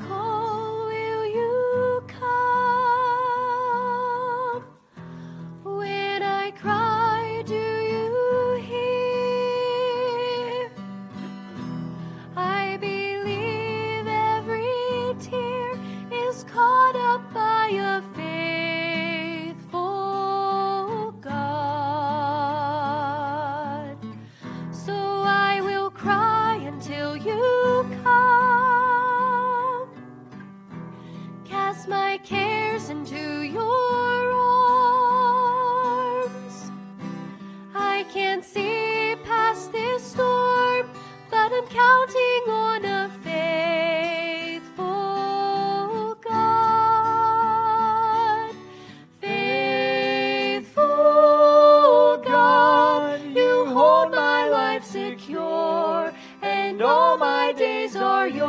call, will you come? When I cry, do you hear? I believe every tear is caught up by a faithful God. So I will cry until you come. Cast my cares into your arms. I can't see past this storm, but I'm counting on a faithful God. Faithful God, you hold my life secure, and all my days are yours.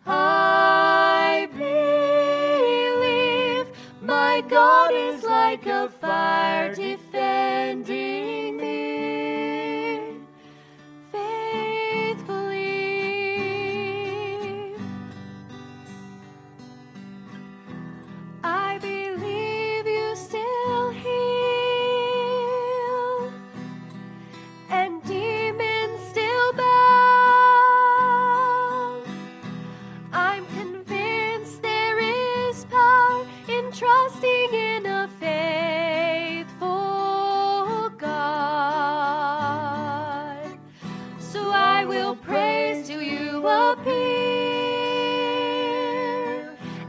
I believe my God is like a fire defending me faithfully. I believe you still heal, and demons still bow. I'm convinced there is power in trusting in a faithful God. So I will praise till you appear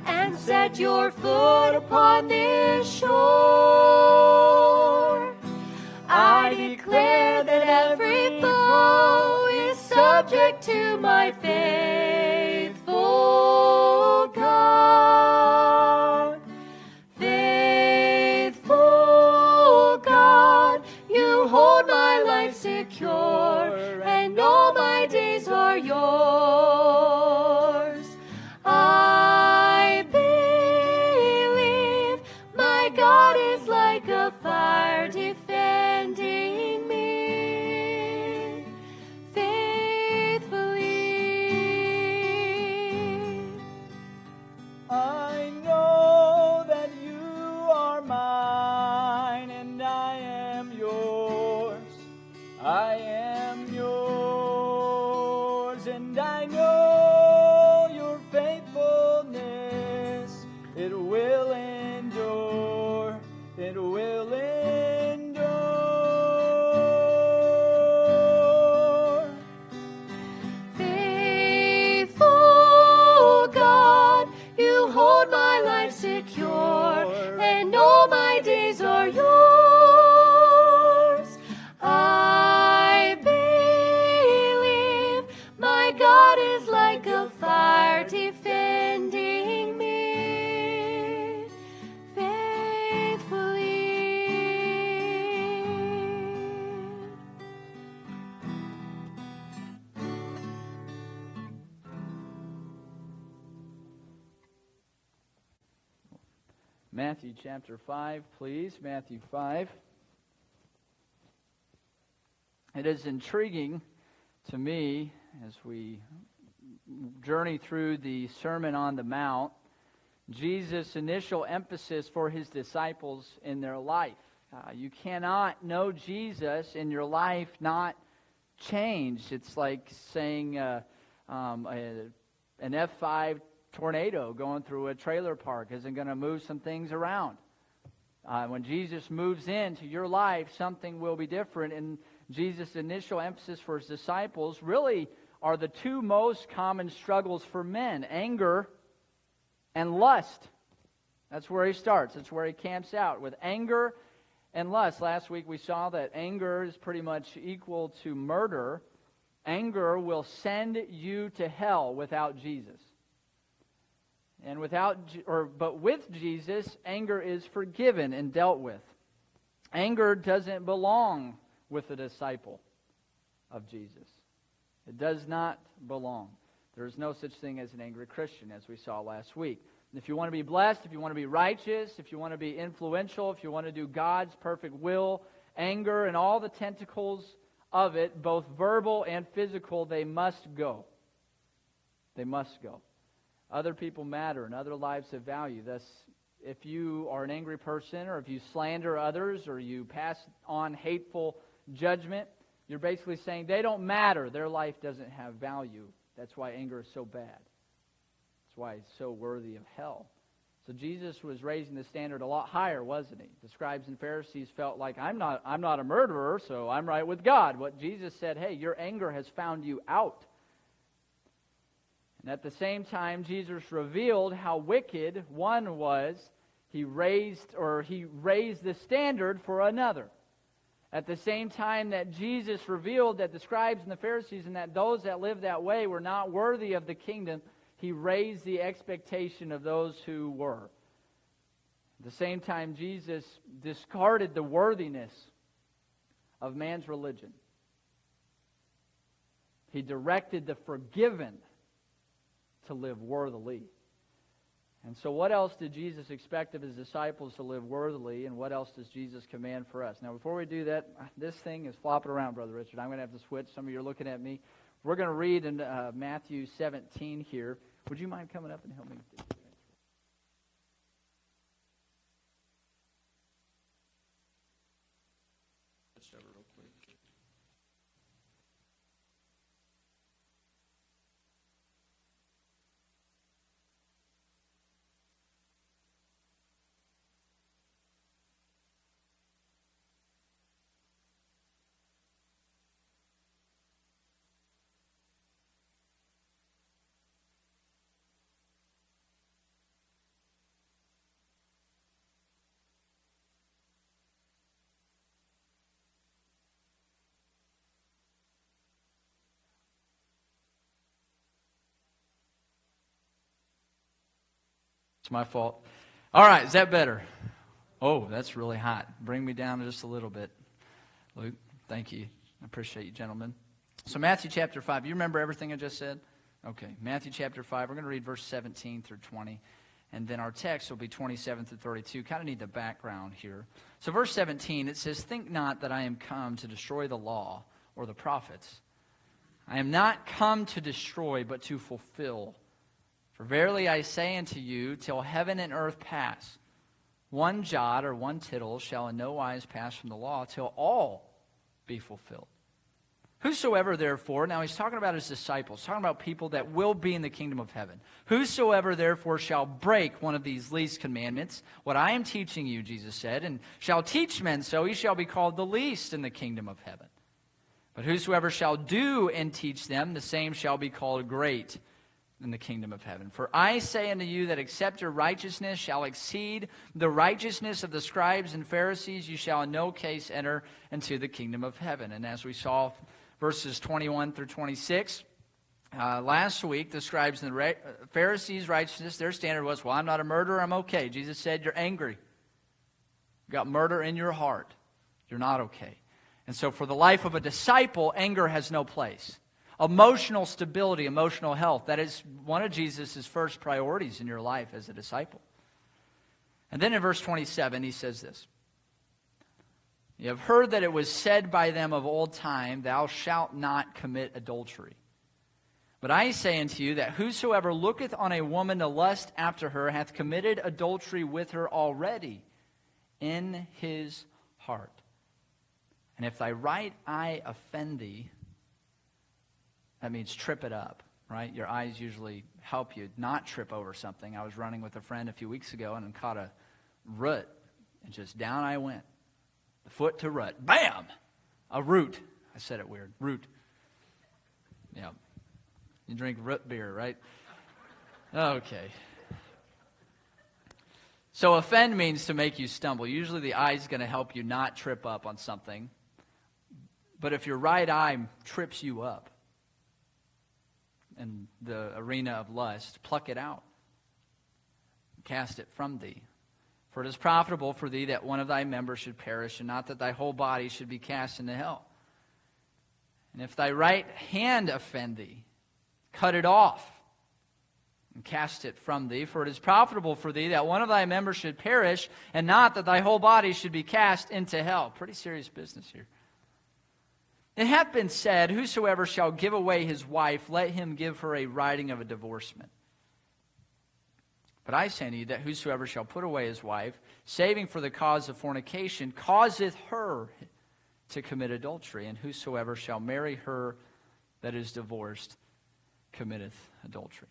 and set your foot upon this shore. I declare that every foe is subject to my faithful God. Faithful God, you hold my life secure, and all my days are yours. I believe my God is like a fire defending me faithfully. I know that you are mine and I am yours. I am yours, and I know your faithfulness. It will endure. It will endure. Faithful God, you hold my life secure, and all my days are yours. I believe my God is like a fire defending me faithfully. Matthew chapter 5, please. Matthew 5. It is intriguing to me as we journey through the Sermon on the Mount, Jesus' initial emphasis for his disciples in their life. You cannot know Jesus in your life not change. It's like saying an F5 tornado going through a trailer park isn't going to move some things around. When Jesus moves into your life, something will be different. And Jesus' initial emphasis for his disciples really are the two most common struggles for men: anger and lust. That's where he starts. That's where he camps out, with anger and lust. Last week we saw that anger is pretty much equal to murder. Anger will send you to hell without Jesus. And but with Jesus, anger is forgiven and dealt with. Anger doesn't belong with a disciple of Jesus. It does not belong. There is no such thing as an angry Christian, as we saw last week. And if you want to be blessed, if you want to be righteous, if you want to be influential, if you want to do God's perfect will, anger and all the tentacles of it, both verbal and physical, they must go. They must go. Other people matter and other lives have value. Thus, if you are an angry person or if you slander others or you pass on hateful judgment, you're basically saying they don't matter. Their life doesn't have value. That's why anger is so bad. That's why it's so worthy of hell. So Jesus was raising the standard a lot higher, wasn't he? The scribes and Pharisees felt like, I'm not a murderer, so I'm right with God. What Jesus said, hey, your anger has found you out. And at the same time, Jesus revealed how wicked one was. He raised the standard for another. At the same time that Jesus revealed that the scribes and the Pharisees and that those that lived that way were not worthy of the kingdom, he raised the expectation of those who were. At the same time, Jesus discarded the worthiness of man's religion. He directed the forgiven to live worthily. And so what else did Jesus expect of his disciples to live worthily, and what else does Jesus command for us? Now, before we do that, this thing is flopping around, Brother Richard. I'm going to have to switch. Some of you are looking at me. We're going to read in Matthew 17 here. Would you mind coming up and help me? It's my fault. All right, is that better? Oh, that's really hot. Bring me down just a little bit. Luke, thank you. I appreciate you, gentlemen. So Matthew chapter 5, you remember everything I just said? Okay, Matthew chapter 5, we're going to read verse 17 through 20. And then our text will be 27 through 32. Kind of need the background here. So verse 17, it says, "Think not that I am come to destroy the law or the prophets. I am not come to destroy, but to fulfill. For verily I say unto you, till heaven and earth pass, one jot or one tittle shall in no wise pass from the law, till all be fulfilled. Whosoever therefore," now he's talking about his disciples, talking about people that will be in the kingdom of heaven. "Whosoever therefore shall break one of these least commandments, what I am teaching you," Jesus said, "and shall teach men so, he shall be called the least in the kingdom of heaven. But whosoever shall do and teach them, the same shall be called great in the kingdom of heaven. For I say unto you that except your righteousness shall exceed the righteousness of the scribes and Pharisees, you shall in no case enter into the kingdom of heaven." And as we saw verses 21 through 26, last week, the scribes and the Pharisees' righteousness, their standard was, well, I'm not a murderer, I'm okay. Jesus said, you're angry. You got murder in your heart. You're not okay. And so for the life of a disciple, anger has no place. Emotional stability, emotional health, that is one of Jesus' first priorities in your life as a disciple. And then in verse 27, he says this, "You have heard that it was said by them of old time, thou shalt not commit adultery. But I say unto you that whosoever looketh on a woman to lust after her hath committed adultery with her already in his heart. And if thy right eye offend thee," that means trip it up, right? Your eyes usually help you not trip over something. I was running with a friend a few weeks ago and caught a root, and just down I went. The foot to rut. Bam! A root. I said it weird. Root. Yeah. You drink root beer, right? Okay. So offend means to make you stumble. Usually the eye is going to help you not trip up on something. But if your right eye trips you up in the arena of lust, pluck it out. Cast it from thee. For it is profitable for thee that one of thy members should perish, and not that thy whole body should be cast into hell. And if thy right hand offend thee, cut it off and cast it from thee. For it is profitable for thee that one of thy members should perish, and not that thy whole body should be cast into hell. Pretty serious business here. It hath been said, whosoever shall give away his wife, let him give her a writing of a divorcement. But I say unto you that whosoever shall put away his wife, saving for the cause of fornication, causeth her to commit adultery. And whosoever shall marry her that is divorced, committeth adultery.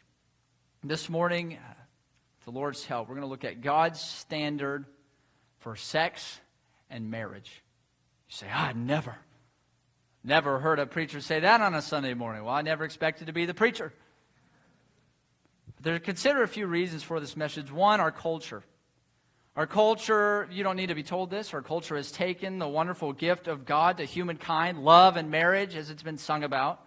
This morning, with the Lord's help, we're going to look at God's standard for sex and marriage. You say, I never heard a preacher say that on a Sunday morning. Well, I never expected to be the preacher. Consider a few reasons for this message. One, our culture. Our culture, you don't need to be told this, our culture has taken the wonderful gift of God to humankind, love and marriage, as it's been sung about,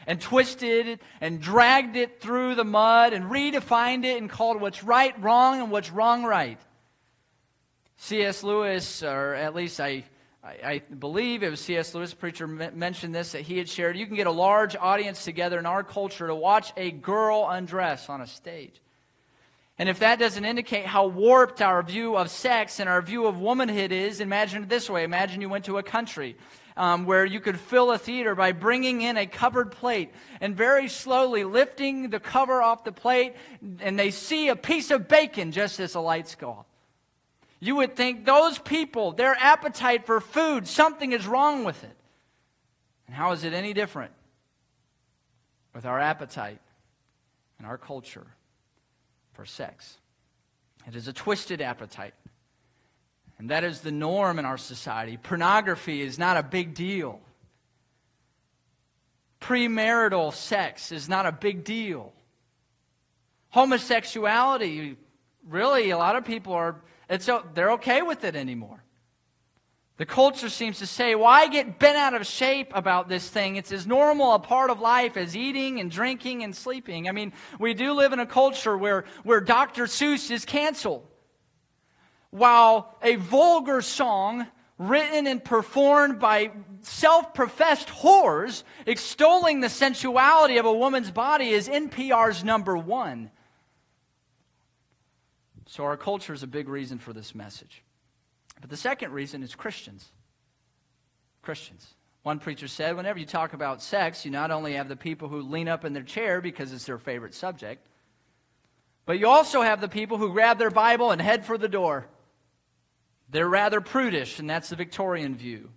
and twisted it and dragged it through the mud and redefined it and called what's right wrong and what's wrong right. C.S. Lewis, or at least I believe it was C.S. Lewis, preacher, mentioned this, that he had shared. You can get a large audience together in our culture to watch a girl undress on a stage. And if that doesn't indicate how warped our view of sex and our view of womanhood is, imagine it this way. Imagine you went to a country where you could fill a theater by bringing in a covered plate and very slowly lifting the cover off the plate, and they see a piece of bacon just as the lights go off. You would think those people, their appetite for food, something is wrong with it. And how is it any different with our appetite and our culture for sex? It is a twisted appetite. And that is the norm in our society. Pornography is not a big deal. Premarital sex is not a big deal. Homosexuality, really, a lot of people they're okay with it anymore. The culture seems to say, why get bent out of shape about this thing? It's as normal a part of life as eating and drinking and sleeping. I mean, we do live in a culture where Dr. Seuss is canceled. While a vulgar song written and performed by self-professed whores extolling the sensuality of a woman's body is NPR's number one. So our culture is a big reason for this message. But the second reason is Christians. Christians. One preacher said, whenever you talk about sex, you not only have the people who lean up in their chair because it's their favorite subject, but you also have the people who grab their Bible and head for the door. They're rather prudish, and that's the Victorian view.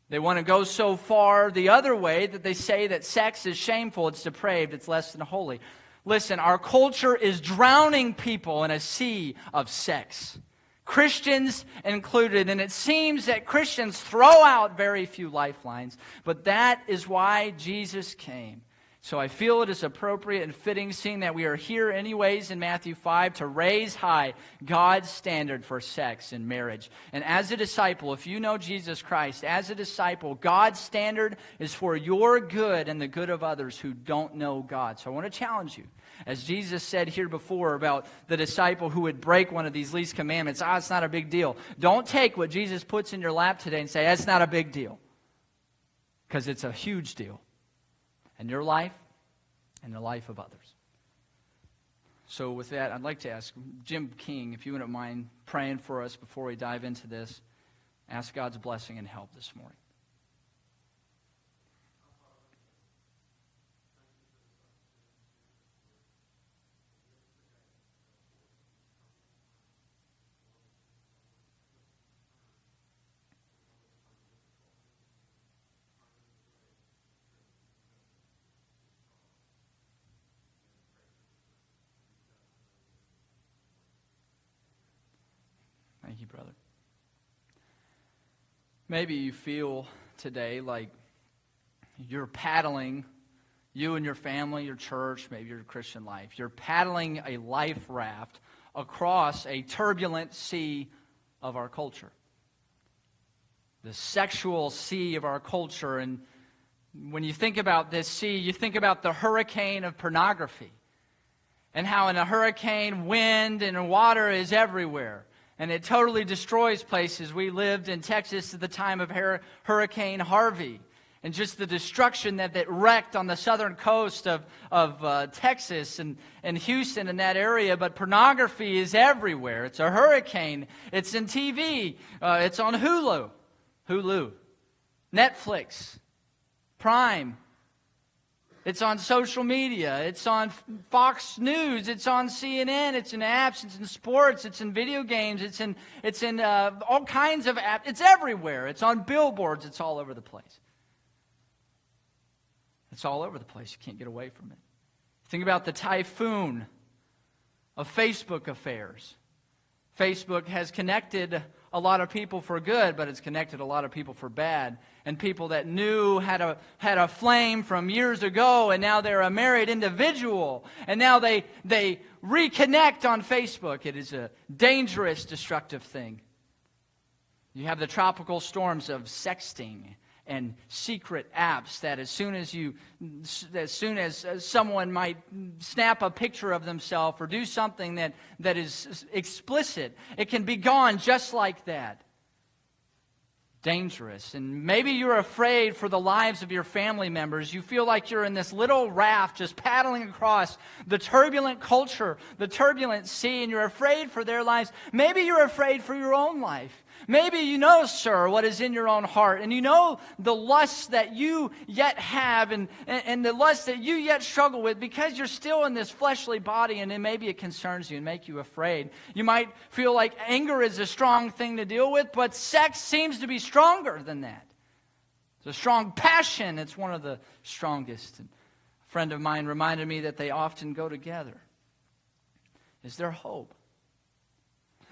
They want to go so far the other way that they say that sex is shameful, it's depraved, it's less than holy. Listen, our culture is drowning people in a sea of sex. Christians included. And it seems that Christians throw out very few lifelines. But that is why Jesus came. So I feel it is appropriate and fitting, seeing that we are here anyways in Matthew 5, to raise high God's standard for sex and marriage. And as a disciple, if you know Jesus Christ, as a disciple, God's standard is for your good and the good of others who don't know God. So I want to challenge you. As Jesus said here before about the disciple who would break one of these least commandments, it's not a big deal. Don't take what Jesus puts in your lap today and say, that's not a big deal. Because it's a huge deal. In your life and the life of others. So with that, I'd like to ask Jim King, if you wouldn't mind praying for us before we dive into this. Ask God's blessing and help this morning. Thank you, brother. Maybe you feel today like you're paddling, you and your family, your church, maybe your Christian life. You're paddling a life raft across a turbulent sea of our culture. The sexual sea of our culture. And when you think about this sea, you think about the hurricane of pornography. And how in a hurricane, wind and water is everywhere. And it totally destroys places. We lived in Texas at the time of Hurricane Harvey. And just the destruction that wrecked on the southern coast of Texas and Houston and that area. But pornography is everywhere. It's a hurricane. It's in TV. It's on Hulu, Netflix. Prime. It's on social media. It's on Fox News. It's on CNN. It's in apps. It's in sports. It's in video games. It's in all kinds of apps. It's everywhere. It's on billboards. It's all over the place. It's all over the place. You can't get away from it. Think about the typhoon of Facebook affairs. Facebook has connected a lot of people for good, but it's connected a lot of people for bad. And people that knew had a flame from years ago, and now they're a married individual, and now they reconnect on Facebook. It is a dangerous, destructive thing. You have the tropical storms of sexting and secret apps that as soon as someone might snap a picture of themselves or do something that is explicit, it can be gone just like that. Dangerous. And maybe you're afraid for the lives of your family members. You feel like you're in this little raft just paddling across the turbulent culture, the turbulent sea, and you're afraid for their lives. Maybe you're afraid for your own life. Maybe you know, sir, what is in your own heart, and you know the lusts that you yet have and the lusts that you yet struggle with because you're still in this fleshly body, and then maybe it concerns you and make you afraid. You might feel like anger is a strong thing to deal with, but sex seems to be stronger than that. It's a strong passion. It's one of the strongest. And a friend of mine reminded me that they often go together. Is there hope?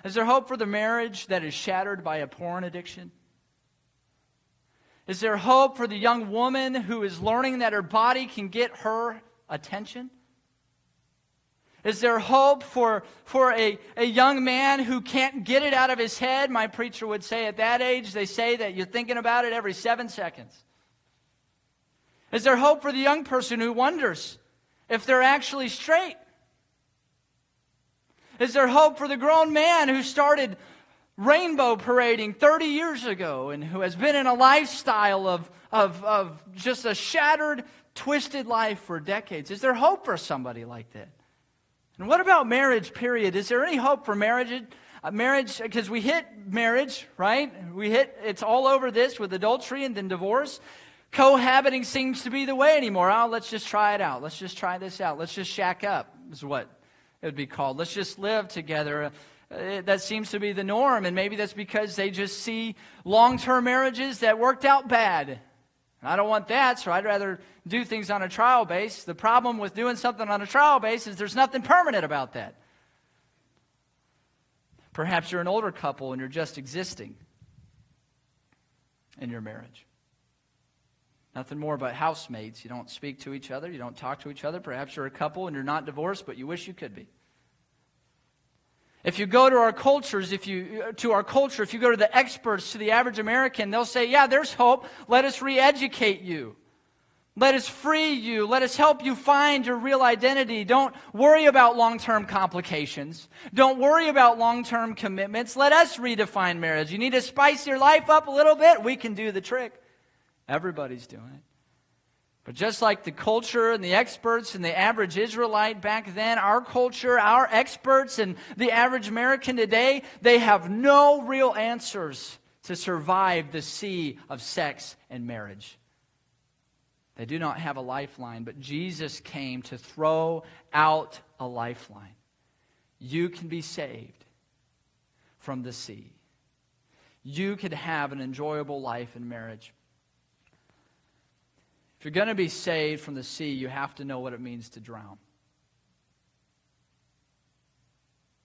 Is there hope for the marriage that is shattered by a porn addiction? Is there hope for the young woman who is learning that her body can get her attention? Is there hope for a young man who can't get it out of his head? My preacher would say at that age, they say that you're thinking about it every 7 seconds. Is there hope for the young person who wonders if they're actually straight? Is there hope for the grown man who started rainbow parading 30 years ago and who has been in a lifestyle of just a shattered, twisted life for decades? Is there hope for somebody like that? And what about marriage, period? Is there any hope for marriage? Marriage, because we hit marriage, right? It's all over this with adultery and then divorce. Cohabiting seems to be the way anymore. Oh, let's just try it out. Let's just try this out. Let's just shack up is what it would be called. Let's just live together. That seems to be the norm, and maybe that's because they just see long-term marriages that worked out bad. And I don't want that, so I'd rather do things on a trial base. The problem with doing something on a trial base is there's nothing permanent about that. Perhaps you're an older couple and you're just existing in your marriage. Nothing more but housemates. You don't speak to each other. You don't talk to each other. Perhaps you're a couple and you're not divorced, but you wish you could be. If you go to our cultures, if you go to the experts, to the average American, they'll say, yeah, there's hope. Let us re-educate you. Let us free you. Let us help you find your real identity. Don't worry about long-term complications. Don't worry about long-term commitments. Let us redefine marriage. You need to spice your life up a little bit? We can do the trick. Everybody's doing it. But just like the culture and the experts and the average Israelite back then, our culture, our experts and the average American today, they have no real answers to survive the sea of sex and marriage. They do not have a lifeline, but Jesus came to throw out a lifeline. You can be saved from the sea. You could have an enjoyable life in marriage. If you're going to be saved from the sea, you have to know what it means to drown.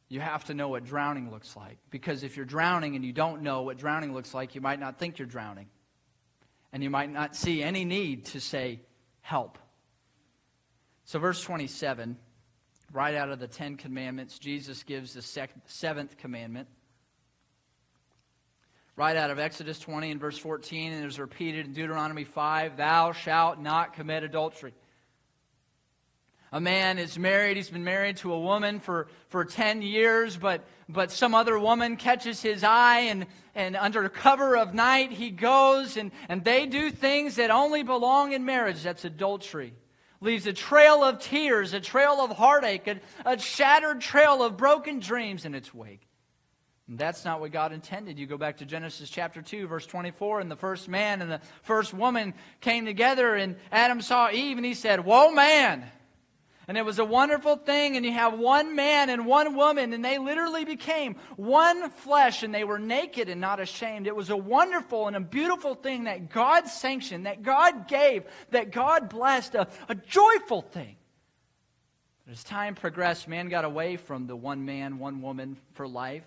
You have to know what drowning looks like. Because if you're drowning and you don't know what drowning looks like, you might not think you're drowning. And you might not see any need to say, help. So verse 27, right out of the 10 Commandments, Jesus gives the seventh commandment. Right out of Exodus 20 and verse 14, and it is repeated in Deuteronomy 5, thou shalt not commit adultery. A man is married, he's been married to a woman for 10 years, but some other woman catches his eye, and under cover of night he goes, and they do things that only belong in marriage. That's adultery. Leaves a trail of tears, a trail of heartache, a shattered trail of broken dreams in its wake. And that's not what God intended. You go back to Genesis chapter 2, verse 24, and the first man and the first woman came together, and Adam saw Eve, and he said, "Whoa, man!" And it was a wonderful thing, and you have one man and one woman, and they literally became one flesh, and they were naked and not ashamed. It was a wonderful and a beautiful thing that God sanctioned, that God gave, that God blessed, a joyful thing. But as time progressed, man got away from the one man, one woman for life.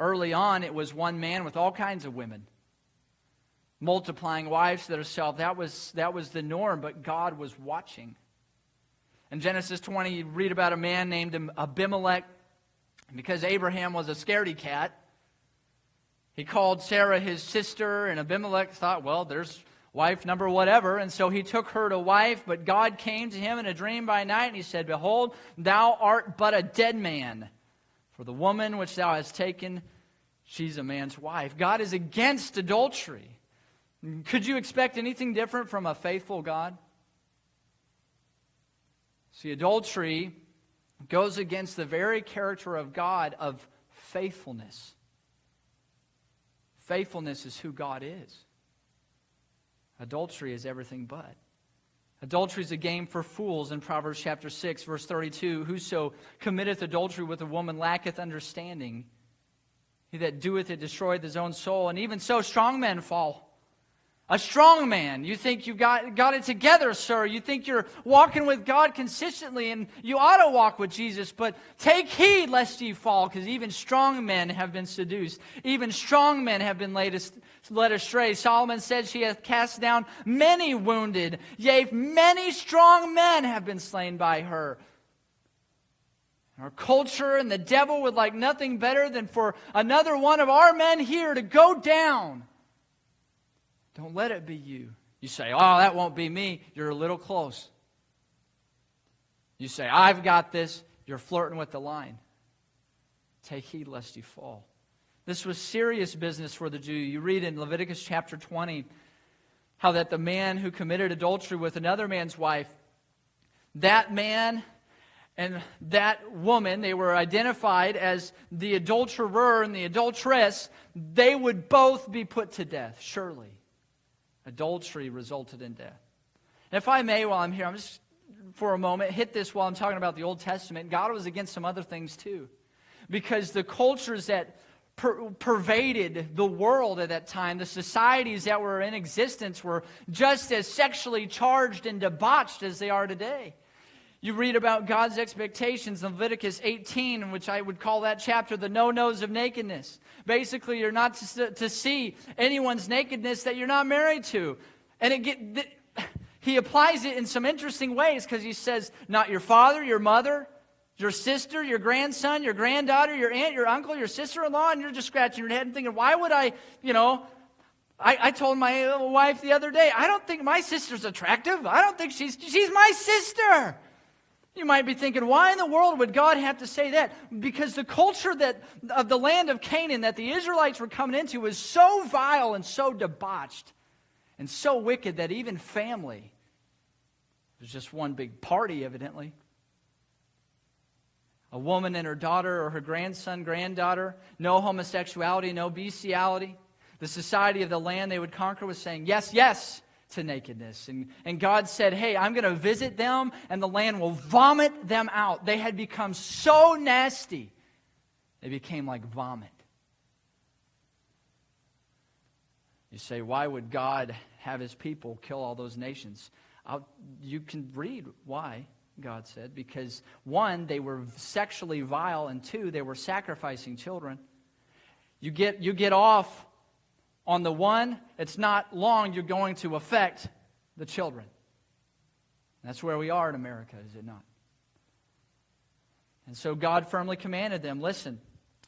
Early on, it was one man with all kinds of women, multiplying wives to themselves. That was the norm, but God was watching. In Genesis 20, you read about a man named Abimelech. Because Abraham was a scaredy cat, he called Sarah his sister, and Abimelech thought, well, there's wife number whatever. And so he took her to wife, but God came to him in a dream by night, and he said, "Behold, thou art but a dead man. For the woman which thou hast taken, she's a man's wife." God is against adultery. Could you expect anything different from a faithful God? See, adultery goes against the very character of God of faithfulness. Faithfulness is who God is. Adultery is everything but. Adultery is a game for fools in Proverbs chapter 6, verse 32. "Whoso committeth adultery with a woman lacketh understanding. He that doeth it destroyeth his own soul. And even so, strong men fall." A strong man, you think you got it together, sir. You think you're walking with God consistently, and you ought to walk with Jesus. But take heed lest ye fall, because even strong men have been seduced. Even strong men have been led astray. Solomon said, "She hath cast down many wounded. Yea, many strong men have been slain by her." Our culture and the devil would like nothing better than for another one of our men here to go down. Don't let it be you. You say, "Oh, that won't be me." You're a little close. You say, "I've got this." You're flirting with the line. Take heed lest you fall. This was serious business for the Jew. You read in Leviticus chapter 20 how that the man who committed adultery with another man's wife, that man and that woman, they were identified as the adulterer and the adulteress. They would both be put to death, surely. Adultery resulted in death. And if I may, while I'm here, I'm just, for a moment, hit this while I'm talking about the Old Testament. God was against some other things too. Because the cultures that pervaded the world at that time, the societies that were in existence were just as sexually charged and debauched as they are today. You read about God's expectations in Leviticus 18, which I would call that chapter the no-nos of nakedness. Basically, you're not to see anyone's nakedness that you're not married to. And he applies it in some interesting ways, because he says, not your father, your mother, your sister, your grandson, your granddaughter, your aunt, your uncle, your sister-in-law, and you're just scratching your head and thinking, why would I told my wife the other day, I don't think my sister's attractive. I don't think she's my sister. You might be thinking, why in the world would God have to say that? Because the culture of the land of Canaan that the Israelites were coming into was so vile and so debauched and so wicked that even family was just one big party, evidently. A woman and her daughter or her grandson, granddaughter, no homosexuality, no bestiality. The society of the land they would conquer was saying, yes, yes, to nakedness. And God said, hey, I'm going to visit them, and the land will vomit them out. They had become so nasty, they became like vomit. You say, why would God have his people kill all those nations? You can read why, God said. Because one, they were sexually vile, and two, they were sacrificing children. You get off on the one, it's not long you're going to affect the children. That's where we are in America, is it not? And so God firmly commanded them, listen,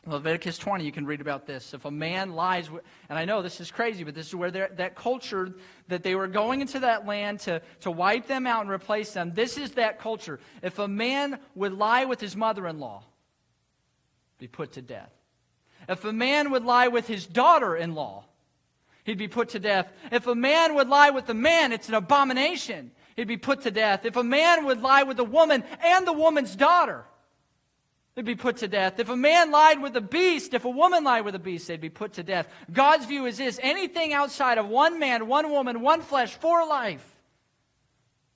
Leviticus 20, you can read about this. If a man lies, and I know this is crazy, but this is where that culture that they were going into that land to wipe them out and replace them, this is that culture. If a man would lie with his mother-in-law, be put to death. If a man would lie with his daughter-in-law, he'd be put to death. If a man would lie with a man, it's an abomination. He'd be put to death. If a man would lie with a woman and the woman's daughter, they'd be put to death. If a man lied with a beast, if a woman lied with a beast, they'd be put to death. God's view is this: anything outside of one man, one woman, one flesh, for life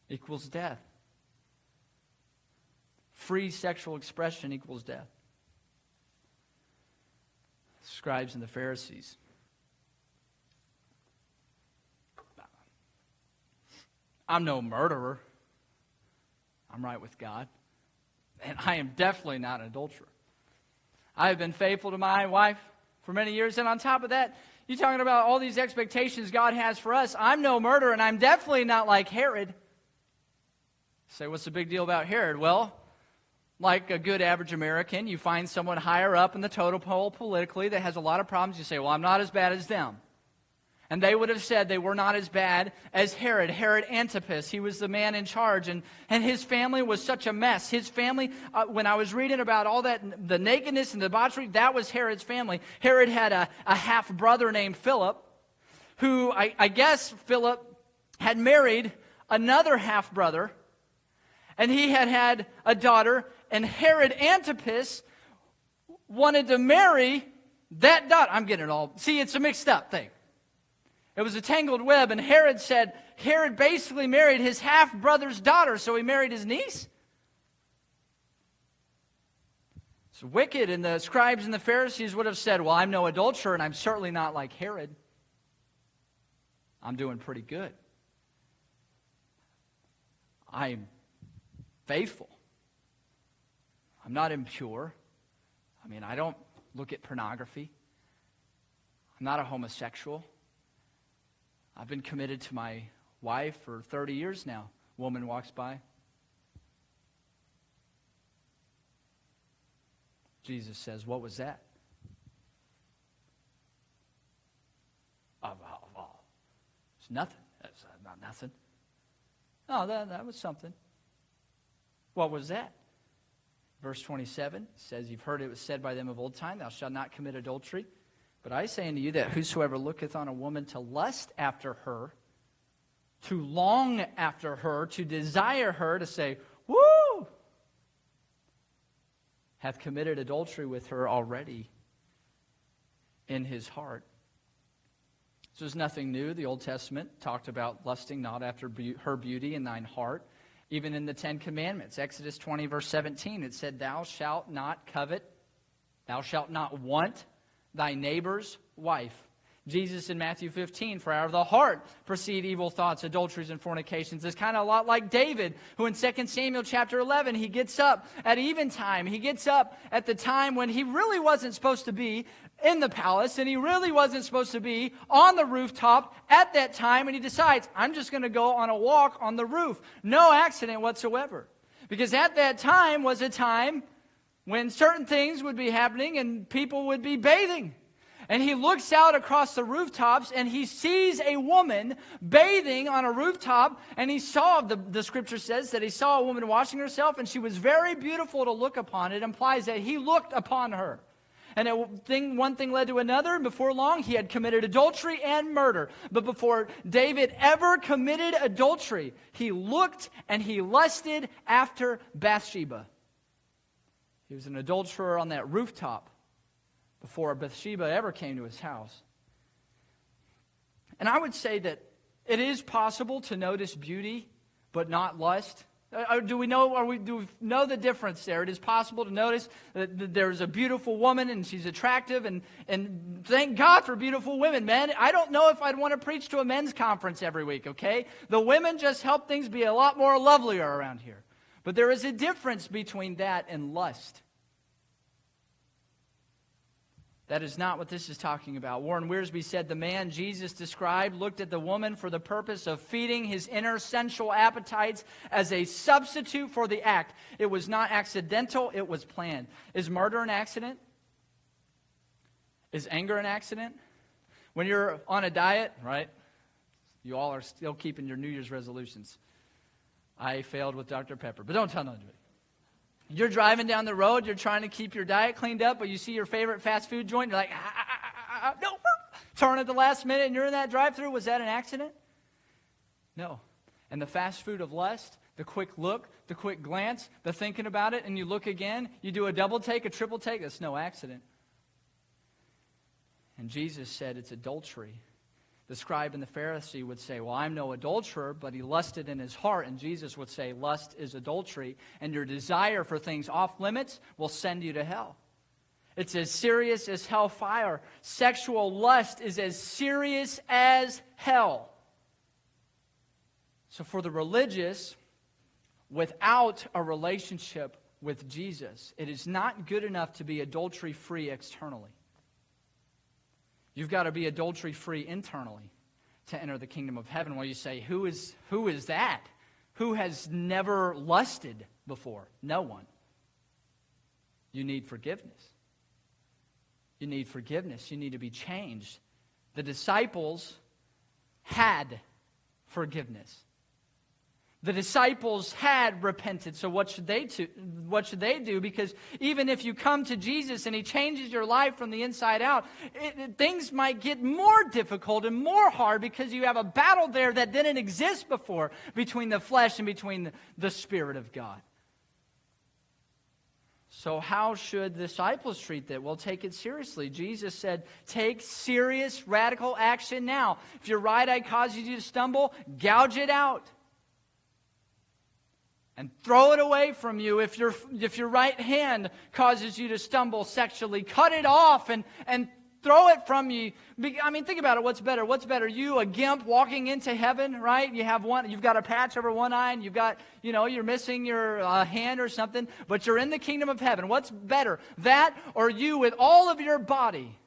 equals death. Free sexual expression equals death. Scribes and the Pharisees. I'm no murderer. I'm right with God. And I am definitely not an adulterer. I have been faithful to my wife for many years. And on top of that, you're talking about all these expectations God has for us. I'm no murderer, and I'm definitely not like Herod. Say, what's the big deal about Herod? Well, like a good average American, you find someone higher up in the totem pole politically that has a lot of problems. You say, well, I'm not as bad as them. And they would have said they were not as bad as Herod. Herod Antipas, he was the man in charge. And his family was such a mess. His family, when I was reading about all that, the nakedness and the debauchery, that was Herod's family. Herod had a half-brother named Philip, who I guess Philip had married another half-brother. And he had a daughter. And Herod Antipas wanted to marry that daughter. I'm getting it all. See, it's a mixed up thing. It was a tangled web, and Herod basically married his half-brother's daughter, so he married his niece? It's wicked, and the scribes and the Pharisees would have said, well, I'm no adulterer, and I'm certainly not like Herod. I'm doing pretty good. I'm faithful. I'm not impure. I mean, I don't look at pornography. I'm not a homosexual. I've been committed to my wife for 30 years now. Woman walks by. Jesus says, what was that? It's nothing. That's not nothing. No, that was something. What was that? Verse 27 says, you've heard it was said by them of old time, thou shalt not commit adultery. But I say unto you that whosoever looketh on a woman to lust after her, to long after her, to desire her, to say, woo, hath committed adultery with her already in his heart. So there's nothing new. The Old Testament talked about lusting not after her beauty in thine heart. Even in the Ten Commandments, Exodus 20, verse 17, it said, thou shalt not covet, thou shalt not want thy neighbor's wife. Jesus in Matthew 15, for out of the heart proceed evil thoughts, adulteries, and fornications. It's kind of a lot like David, who in 2 Samuel chapter 11, he gets up at eventime. He gets up at the time when he really wasn't supposed to be in the palace, and he really wasn't supposed to be on the rooftop at that time, and he decides, I'm just going to go on a walk on the roof. No accident whatsoever. Because at that time was a time when certain things would be happening and people would be bathing. And he looks out across the rooftops and he sees a woman bathing on a rooftop, and he saw, the scripture says that he saw a woman washing herself, and she was very beautiful to look upon. It implies that he looked upon her. And one thing led to another, and before long he had committed adultery and murder. But before David ever committed adultery, he looked and he lusted after Bathsheba. He was an adulterer on that rooftop before Bathsheba ever came to his house. And I would say that it is possible to notice beauty but not lust. Do we know the difference there? It is possible to notice that there's a beautiful woman and she's attractive, and thank God for beautiful women, man. I don't know if I'd want to preach to a men's conference every week, okay? The women just help things be a lot more lovelier around here. But there is a difference between that and lust. That is not what this is talking about. Warren Wiersbe said the man Jesus described looked at the woman for the purpose of feeding his inner sensual appetites as a substitute for the act. It was not accidental, it was planned. Is murder an accident? Is anger an accident? When you're on a diet, right? You all are still keeping your New Year's resolutions. I failed with Dr. Pepper, but don't tell nobody. You're driving down the road, you're trying to keep your diet cleaned up, but you see your favorite fast food joint, you're like, no, turn at the last minute, and you're in that drive-thru. Was that an accident? No. And the fast food of lust, the quick look, the quick glance, the thinking about it, and you look again, you do a double take, a triple take, that's no accident. And Jesus said it's adultery. The scribe and the Pharisee would say, well, I'm no adulterer, but he lusted in his heart. And Jesus would say, lust is adultery, and your desire for things off limits will send you to hell. It's as serious as hellfire. Sexual lust is as serious as hell. So for the religious, without a relationship with Jesus, it is not good enough to be adultery-free externally. You've got to be adultery-free internally to enter the kingdom of heaven. Well, you say, who is that? Who has never lusted before? No one. You need forgiveness. You need forgiveness. You need to be changed. The disciples had forgiveness. The disciples had repented. So what should they do? Because even if you come to Jesus and He changes your life from the inside out, things might get more difficult and more hard because you have a battle there that didn't exist before between the flesh and between the Spirit of God. So how should the disciples treat that? Well, take it seriously. Jesus said, take serious, radical action now. If your right eye causes you to stumble, gouge it out. And throw it away from you. If your right hand causes you to stumble sexually, cut it off and throw it from you. I mean, think about it. What's better? What's better? You, a gimp, walking into heaven, right? You've got a patch over one eye, and you're missing your hand or something, but you're in the kingdom of heaven. What's better? That or you with all of your body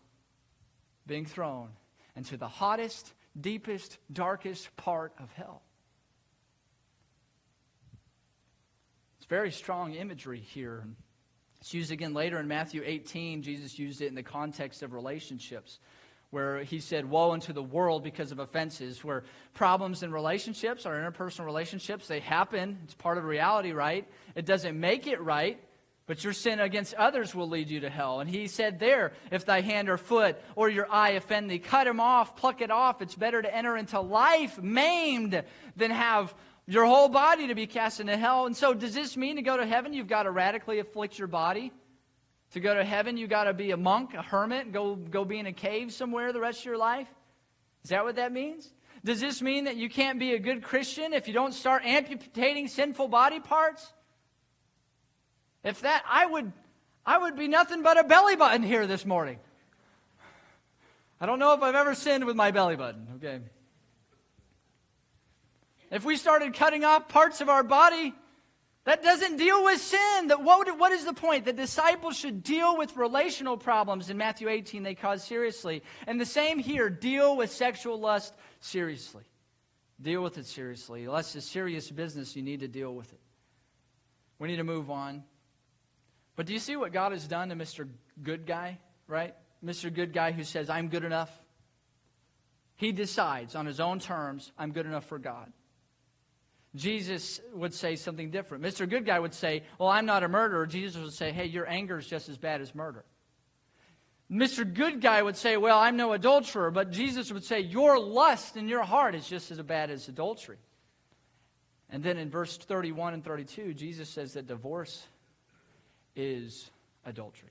being thrown into the hottest, deepest, darkest part of hell? Very strong imagery here. It's used again later in Matthew 18. Jesus used it in the context of relationships, where He said, woe unto the world because of offenses, where problems in relationships, our interpersonal relationships, they happen. It's part of reality, right? It doesn't make it right, but your sin against others will lead you to hell. And He said there, if thy hand or foot or your eye offend thee, cut him off, pluck it off. It's better to enter into life maimed than have your whole body to be cast into hell. And so does this mean to go to heaven, you've got to radically afflict your body? To go to heaven, you've got to be a monk, a hermit, go be in a cave somewhere the rest of your life? Is that what that means? Does this mean that you can't be a good Christian if you don't start amputating sinful body parts? If that, I would be nothing but a belly button here this morning. I don't know if I've ever sinned with my belly button, okay? If we started cutting off parts of our body, that doesn't deal with sin. What is the point? The disciples should deal with relational problems. In Matthew 18, they cause seriously. And the same here, deal with sexual lust seriously. Deal with it seriously. Lust is serious business. You need to deal with it. We need to move on. But do you see what God has done to Mr. Good Guy, right? Mr. Good Guy who says, I'm good enough. He decides on his own terms, I'm good enough for God. Jesus would say something different. Mr. Good Guy would say, well, I'm not a murderer. Jesus would say, hey, your anger is just as bad as murder. Mr. Good Guy would say, well, I'm no adulterer. But Jesus would say, your lust in your heart is just as bad as adultery. And then in verse 31 and 32, Jesus says that divorce is adultery.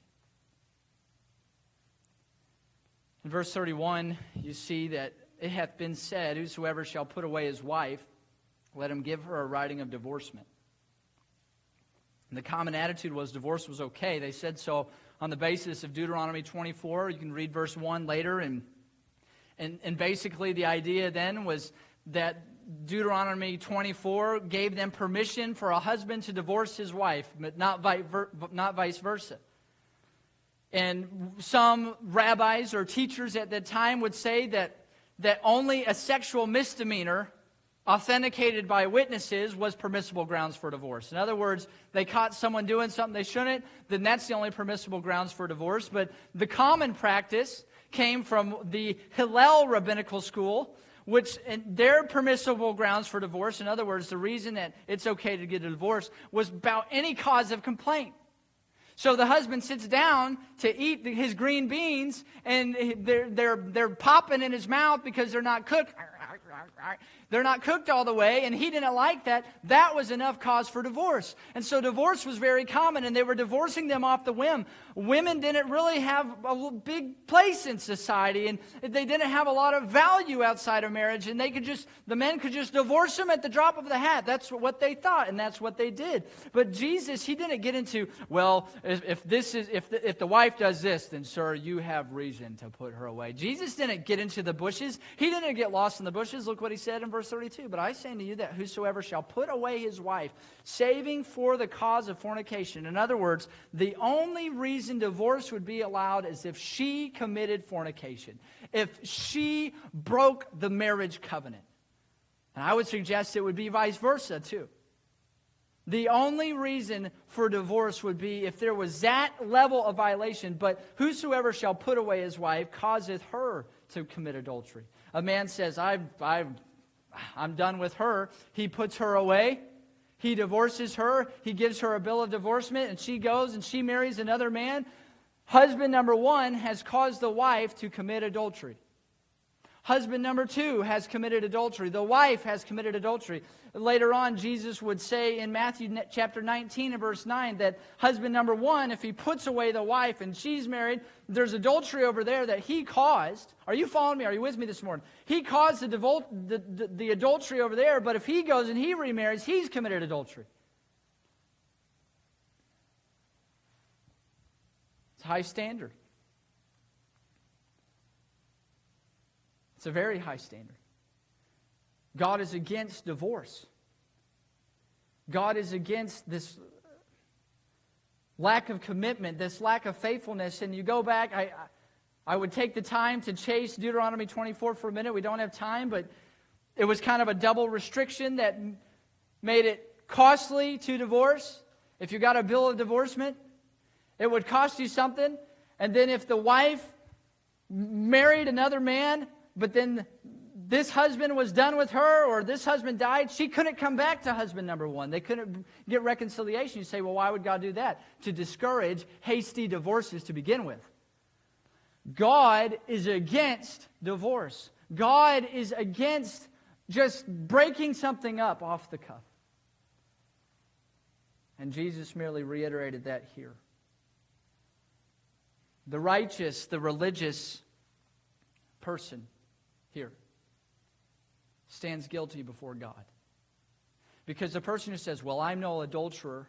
In verse 31, you see that it hath been said, whosoever shall put away his wife, let him give her a writing of divorcement. And the common attitude was divorce was okay. They said so on the basis of Deuteronomy 24. You can read verse 1 later. And basically the idea then was that Deuteronomy 24 gave them permission for a husband to divorce his wife, but not vice versa. And some rabbis or teachers at that time would say that only a sexual misdemeanor authenticated by witnesses was permissible grounds for divorce. In other words, they caught someone doing something they shouldn't, then that's the only permissible grounds for divorce. But the common practice came from the Hillel rabbinical school, which their permissible grounds for divorce, in other words, the reason that it's okay to get a divorce, was about any cause of complaint. So the husband sits down to eat his green beans, and they're popping in his mouth because they're not cooked. they're not cooked all the way, and he didn't like that, that was enough cause for divorce. And so divorce was very common, and they were divorcing them off the whim. Women didn't really have a big place in society, and they didn't have a lot of value outside of marriage, and the men could just divorce them at the drop of the hat. That's what they thought, and that's what they did. But Jesus, he didn't get into, well, if the wife does this, then sir, you have reason to put her away. Jesus didn't get into the bushes. He didn't get lost in the bushes. Look what he said in verse 32. But I say unto you that whosoever shall put away his wife, saving for the cause of fornication. In other words, the only reason divorce would be allowed is if she committed fornication, if she broke the marriage covenant. And I would suggest it would be vice versa too. The only reason for divorce would be if there was that level of violation. But whosoever shall put away his wife causeth her to commit adultery. A man says, I'm done with her. He puts her away. He divorces her. He gives her a bill of divorcement, and she goes and she marries another man. Husband number one has caused the wife to commit adultery. Husband number two has committed adultery. The wife has committed adultery. Later on, Jesus would say in Matthew chapter 19 and verse 9 that husband number one, if he puts away the wife and she's married, there's adultery over there that he caused. Are you following me? Are you with me this morning? He caused the adultery over there, but if he goes and he remarries, he's committed adultery. It's a high standard. It's a very high standard. God is against divorce. God is against this lack of commitment, this lack of faithfulness. And you go back, I would take the time to chase Deuteronomy 24 for a minute. We don't have time, but it was kind of a double restriction that made it costly to divorce. If you got a bill of divorcement, it would cost you something. And then if the wife married another man, but then this husband was done with her, or this husband died, she couldn't come back to husband number one. They couldn't get reconciliation. You say, well, why would God do that? To discourage hasty divorces to begin with. God is against divorce. God is against just breaking something up off the cuff. And Jesus merely reiterated that here. The righteous, the religious person here stands guilty before God. Because the person who says, well, I'm no adulterer,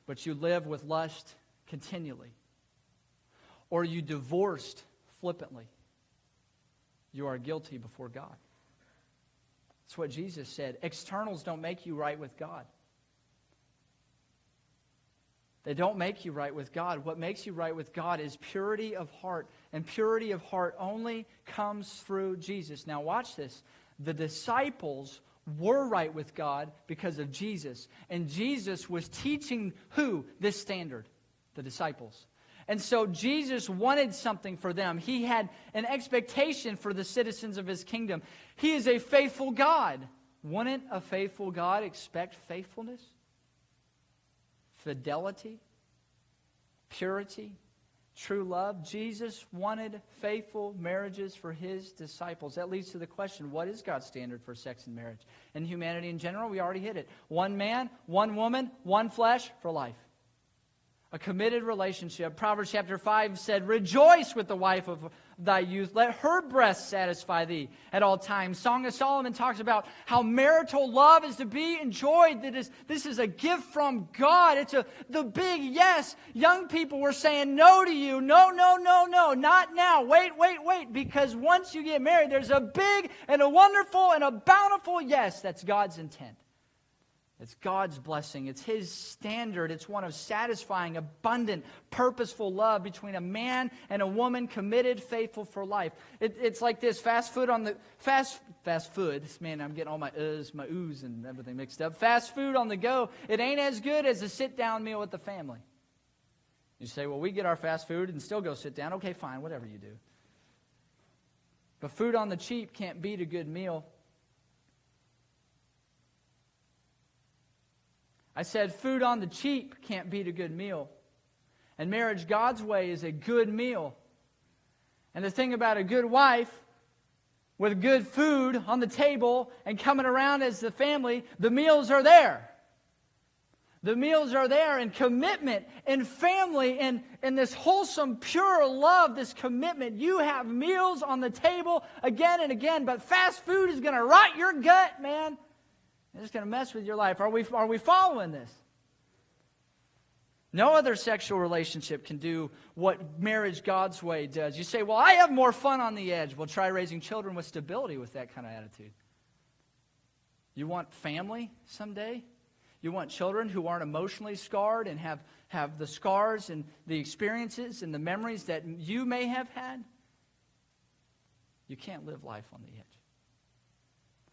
but you live with lust continually, or you divorced flippantly, you are guilty before God. That's what Jesus said. Externals don't make you right with God. They don't make you right with God. What makes you right with God is purity of heart. And purity of heart only comes through Jesus. Now watch this. The disciples were right with God because of Jesus. And Jesus was teaching who? This standard. The disciples. And so Jesus wanted something for them. He had an expectation for the citizens of His kingdom. He is a faithful God. Wouldn't a faithful God expect faithfulness? Fidelity, purity, true love. Jesus wanted faithful marriages for His disciples. That leads to the question, what is God's standard for sex and marriage? And humanity in general, we already hit it. One man, one woman, one flesh for life. A committed relationship. Proverbs chapter 5 said, rejoice with the wife of thy youth. Let her breast satisfy thee at all times. Song of Solomon talks about how marital love is to be enjoyed. This is a gift from God. It's the big yes. Young people were saying no to you. No, no, no, no. Not now. Wait. Because once you get married, there's a big and a wonderful and a bountiful yes. That's God's intent. It's God's blessing. It's His standard. It's one of satisfying, abundant, purposeful love between a man and a woman, committed, faithful for life. It's like this fast food. Man, I'm getting all my oohs and everything mixed up. Fast food on the go. It ain't as good as a sit-down meal with the family. You say, well, we get our fast food and still go sit down. Okay, fine, whatever you do. But food on the cheap can't beat a good meal. I said food on the cheap can't beat a good meal. And marriage God's way is a good meal. And the thing about a good wife with good food on the table and coming around as the family, the meals are there. The meals are there, and commitment and family and this wholesome, pure love, this commitment. You have meals on the table again and again, but fast food is going to rot your gut, man. It's going to mess with your life. Are we following this? No other sexual relationship can do what marriage God's way does. You say, well, I have more fun on the edge. Well, try raising children with stability with that kind of attitude. You want family someday? You want children who aren't emotionally scarred and have the scars and the experiences and the memories that you may have had? You can't live life on the edge.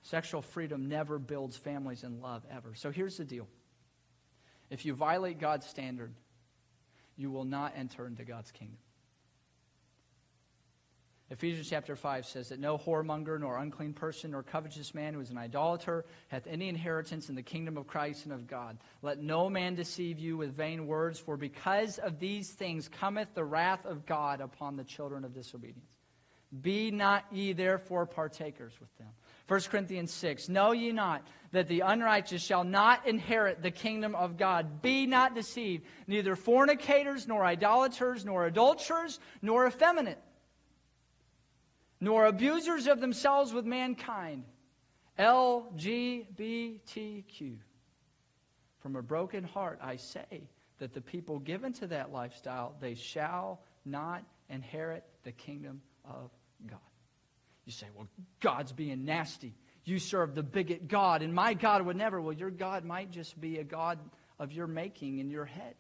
Sexual freedom never builds families in love, ever. So here's the deal. If you violate God's standard, you will not enter into God's kingdom. Ephesians chapter 5 says that no whoremonger, nor unclean person, nor covetous man who is an idolater hath any inheritance in the kingdom of Christ and of God. Let no man deceive you with vain words, for because of these things cometh the wrath of God upon the children of disobedience. Be not ye therefore partakers with them. 1 Corinthians 6, know ye not that the unrighteous shall not inherit the kingdom of God? Be not deceived, neither fornicators, nor idolaters, nor adulterers, nor effeminate, nor abusers of themselves with mankind. LGBTQ. From a broken heart I say that the people given to that lifestyle, they shall not inherit the kingdom of God. You say, well, God's being nasty. You serve the bigot God, and my God would never. Well, your God might just be a God of your making in your head.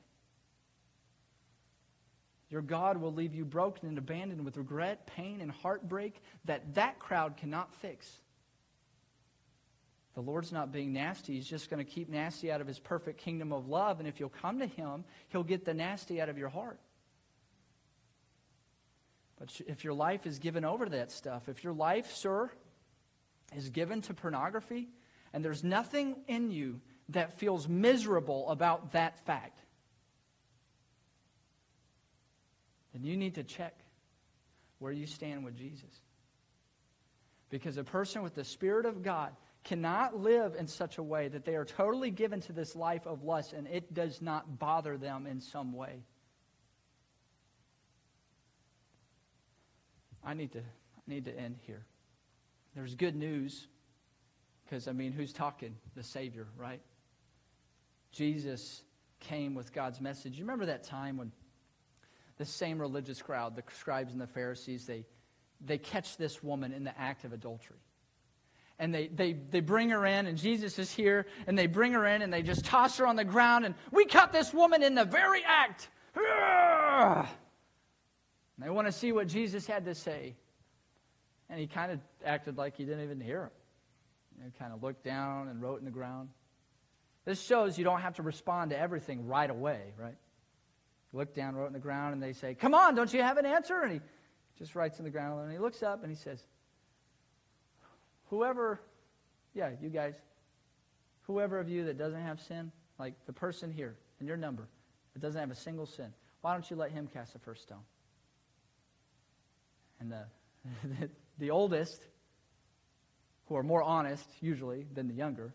Your God will leave you broken and abandoned with regret, pain, and heartbreak that crowd cannot fix. The Lord's not being nasty. He's just going to keep nasty out of His perfect kingdom of love, and if you'll come to Him, He'll get the nasty out of your heart. But if your life is given over to that stuff, if your life, sir, is given to pornography, and there's nothing in you that feels miserable about that fact, then you need to check where you stand with Jesus. Because a person with the Spirit of God cannot live in such a way that they are totally given to this life of lust and it does not bother them in some way. I need to end here. There's good news because, who's talking? The Savior, right? Jesus came with God's message. You remember that time when the same religious crowd, the scribes and the Pharisees, they catch this woman in the act of adultery. And they bring her in, and Jesus is here, and they bring her in, and they just toss her on the ground, and we caught this woman in the very act. And they want to see what Jesus had to say. And he kind of acted like he didn't even hear him. He kind of looked down and wrote in the ground. This shows you don't have to respond to everything right away, right? Looked down, wrote in the ground, and they say, come on, don't you have an answer? And he just writes in the ground, and he looks up and he says, whoever of you that doesn't have sin, like the person here in your number that doesn't have a single sin, why don't you let him cast the first stone? And the oldest, who are more honest usually than the younger,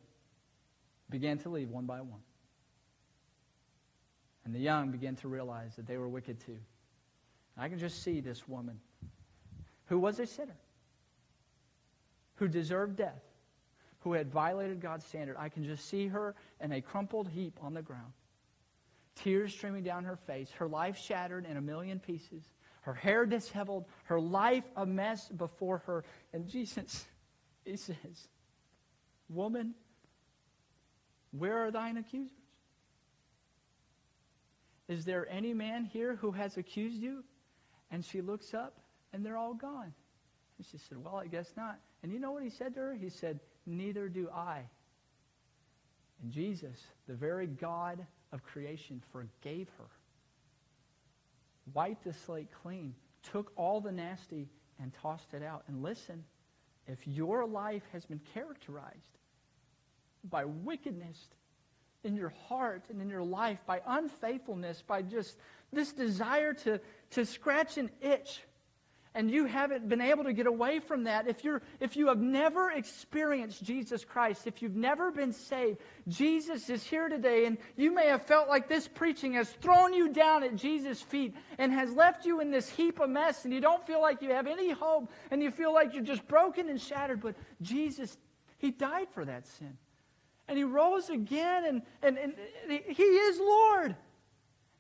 began to leave one by one. And the young began to realize that they were wicked too. And I can just see this woman who was a sinner, who deserved death, who had violated God's standard. I can just see her in a crumpled heap on the ground, tears streaming down her face, her life shattered in a million pieces, her hair disheveled, her life a mess before her. And Jesus, he says, woman, where are thine accusers? Is there any man here who has accused you? And she looks up, and they're all gone. And she said, well, I guess not. And you know what he said to her? He said, neither do I. And Jesus, the very God of creation, forgave her, wiped the slate clean, took all the nasty and tossed it out. And listen, if your life has been characterized by wickedness in your heart and in your life, by unfaithfulness, by just this desire to scratch an itch and you haven't been able to get away from that, if you have never experienced Jesus Christ, if you've never been saved, Jesus is here today, and you may have felt like this preaching has thrown you down at Jesus' feet and has left you in this heap of mess, and you don't feel like you have any hope, and you feel like you're just broken and shattered. But Jesus, He died for that sin. And He rose again, and He is Lord.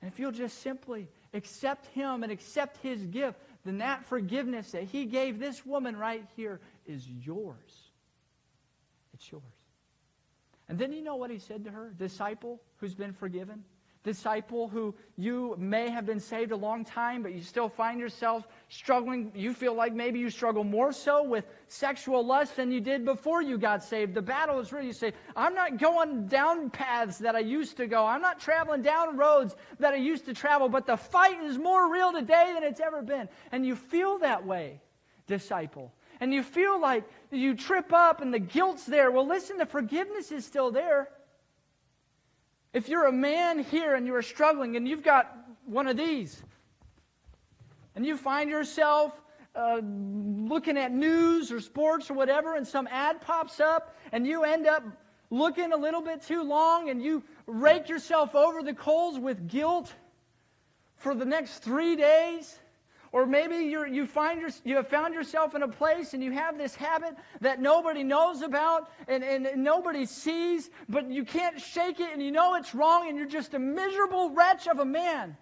And if you'll just simply accept Him and accept His gift, then that forgiveness that He gave this woman right here is yours. It's yours. And then you know what He said to her? Disciple who's been forgiven. Disciple who you may have been saved a long time, but you still find yourself struggling. You feel like maybe you struggle more so with sexual lust than you did before you got saved. The battle is real. You say, I'm not going down paths that I used to go. I'm not traveling down roads that I used to travel, but the fight is more real today than it's ever been. And you feel that way, disciple. And you feel like you trip up and the guilt's there. Well, listen, the forgiveness is still there. If you're a man here and you are struggling and you've got one of these, and you find yourself looking at news or sports or whatever, and some ad pops up, and you end up looking a little bit too long, and you rake yourself over the coals with guilt for the next 3 days. Or maybe you have found yourself in a place and you have this habit that nobody knows about and nobody sees, but you can't shake it and you know it's wrong and you're just a miserable wretch of a man.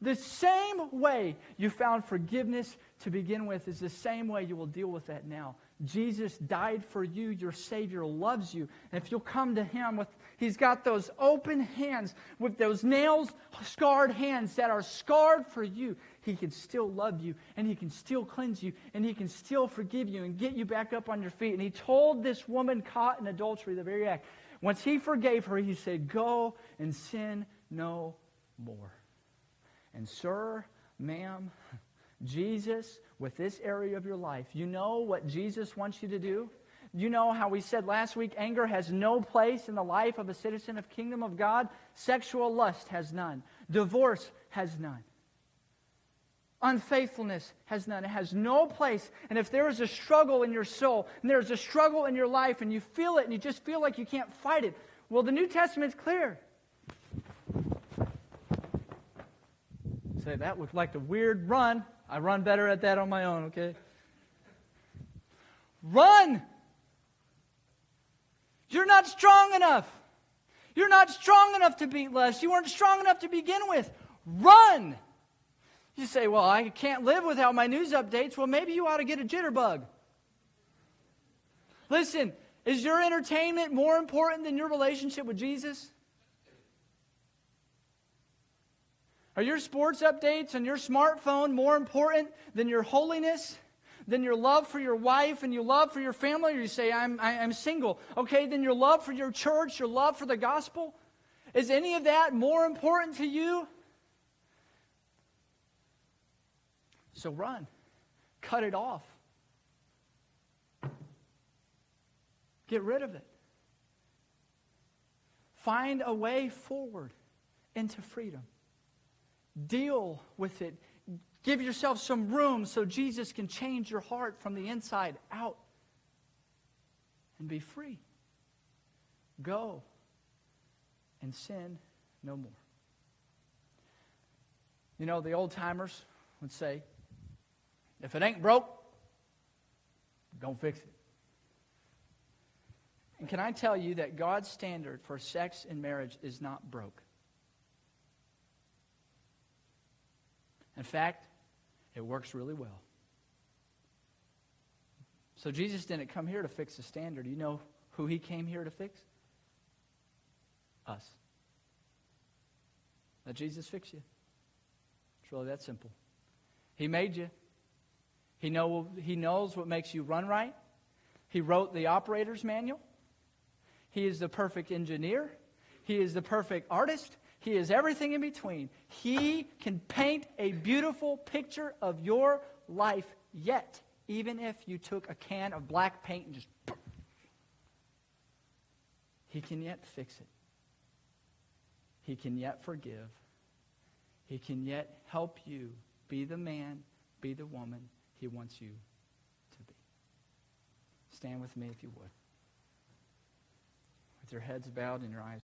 The same way you found forgiveness to begin with is the same way you will deal with that now. Jesus died for you. Your Savior loves you. And if you'll come to Him, He's got those open hands with those nail-scarred hands that are scarred for you. He can still love you, and He can still cleanse you, and He can still forgive you and get you back up on your feet. And He told this woman caught in adultery, the very act, once He forgave her, He said, go and sin no more. And sir, ma'am, Jesus, with this area of your life, you know what Jesus wants you to do? You know how we said last week, anger has no place in the life of a citizen of Kingdom of God? Sexual lust has none. Divorce has none. Unfaithfulness has none. It has no place. And if there is a struggle in your soul, and there's a struggle in your life, and you feel it, and you just feel like you can't fight it, well, the New Testament's clear. Say, that looked like a weird run. I run better at that on my own, okay? Run! You're not strong enough. You're not strong enough to beat lust. You weren't strong enough to begin with. Run! You say, well, I can't live without my news updates. Well, maybe you ought to get a jitterbug. Listen, is your entertainment more important than your relationship with Jesus? Are your sports updates on your smartphone more important than your holiness, than your love for your wife and your love for your family? Or you say, I'm single. Okay, then your love for your church, your love for the gospel? Is any of that more important to you? So run. Cut it off. Get rid of it. Find a way forward into freedom. Deal with it. Give yourself some room so Jesus can change your heart from the inside out. And be free. Go and sin no more. You know, the old timers would say, if it ain't broke, don't fix it. And can I tell you that God's standard for sex and marriage is not broke? In fact, it works really well. So Jesus didn't come here to fix the standard. You know who He came here to fix? Us. Let Jesus fix you. It's really that simple. He made you. He knows what makes you run right. He wrote the operator's manual. He is the perfect engineer. He is the perfect artist. He is everything in between. He can paint a beautiful picture of your life yet, even if you took a can of black paint and just... He can yet fix it. He can yet forgive. He can yet help you be the man, be the woman He wants you to be. Stand with me if you would. With your heads bowed and your eyes